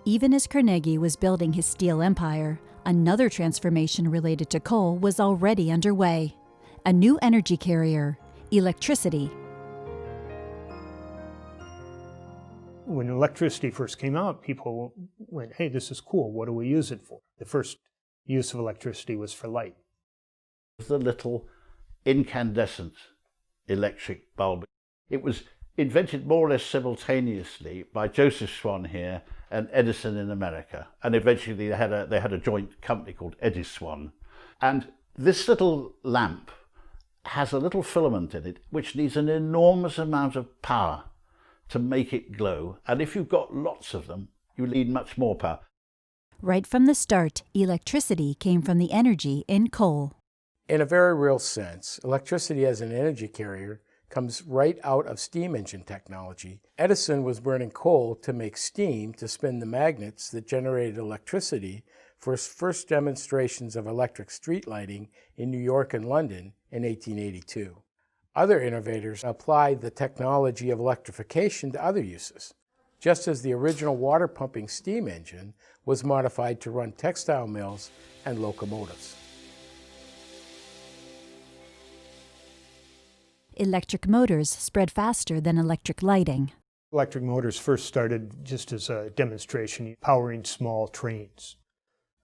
Even as Carnegie was building his steel empire, another transformation related to coal was already underway. A new energy carrier, electricity. When electricity first came out, people went, hey, this is cool. What do we use it for? The first use of electricity was for light. The little incandescent electric bulb. It was invented more or less simultaneously by Joseph Swan here and Edison in America. And eventually they had a joint company called Edison. And this little lamp has a little filament in it which needs an enormous amount of power to make it glow. And if you've got lots of them, you need much more power. Right from the start, electricity came from the energy in coal. In a very real sense, electricity as an energy carrier comes right out of steam engine technology. Edison was burning coal to make steam to spin the magnets that generated electricity for his first demonstrations of electric street lighting in New York and London in 1882. Other innovators applied the technology of electrification to other uses, just as the original water-pumping steam engine was modified to run textile mills and locomotives. Electric motors spread faster than electric lighting. Electric motors first started just as a demonstration, powering small trains.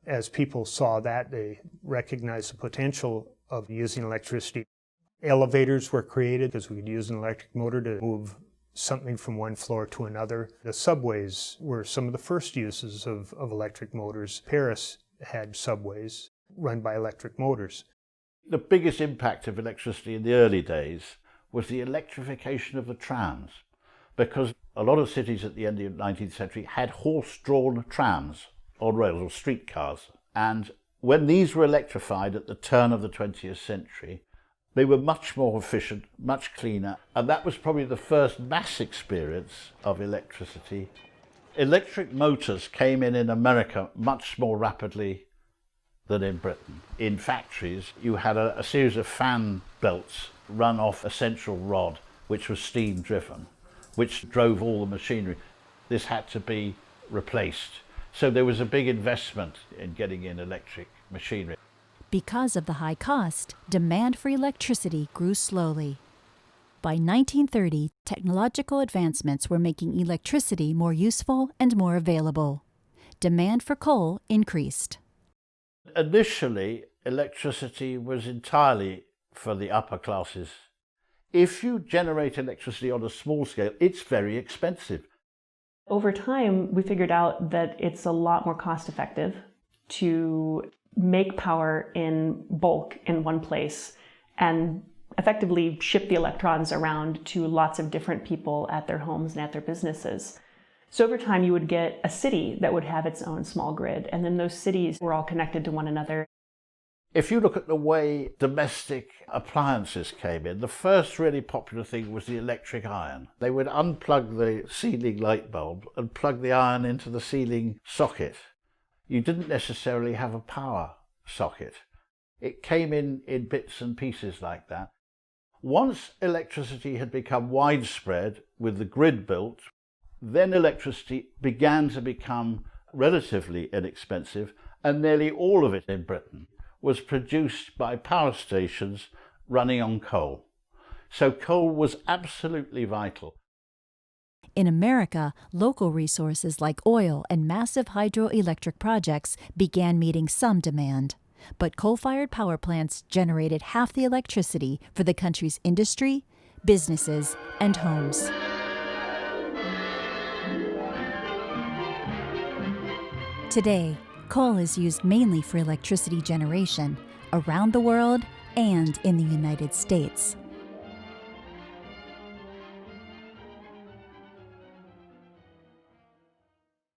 As people saw that, they recognized the potential of using electricity. Elevators were created because we could use an electric motor to move something from one floor to another. The subways were some of the first uses of electric motors. Paris had subways run by electric motors. The biggest impact of electricity in the early days was the electrification of the trams, because a lot of cities at the end of the 19th century had horse-drawn trams on rails, or streetcars. And when these were electrified at the turn of the 20th century, they were much more efficient, much cleaner, and that was probably the first mass experience of electricity. Electric motors came in America much more rapidly than in Britain. In factories, you had a series of fan belts run off a central rod, which was steam driven, which drove all the machinery. This had to be replaced. So there was a big investment in getting in electric machinery. Because of the high cost, demand for electricity grew slowly. By 1930, technological advancements were making electricity more useful and more available. Demand for coal increased. Initially, electricity was entirely for the upper classes. If you generate electricity on a small scale, it's very expensive. Over time, we figured out that it's a lot more cost effective to make power in bulk in one place and effectively ship the electrons around to lots of different people at their homes and at their businesses. So over time, you would get a city that would have its own small grid, and then those cities were all connected to one another. If you look at the way domestic appliances came in, the first really popular thing was the electric iron. They would unplug the ceiling light bulb and plug the iron into the ceiling socket. You didn't necessarily have a power socket. It came in bits and pieces like that. Once electricity had become widespread with the grid built, then electricity began to become relatively inexpensive, and nearly all of it in Britain was produced by power stations running on coal. So coal was absolutely vital. In America, local resources like oil and massive hydroelectric projects began meeting some demand. But coal-fired power plants generated half the electricity for the country's industry, businesses, and homes. Today, coal is used mainly for electricity generation around the world and in the United States.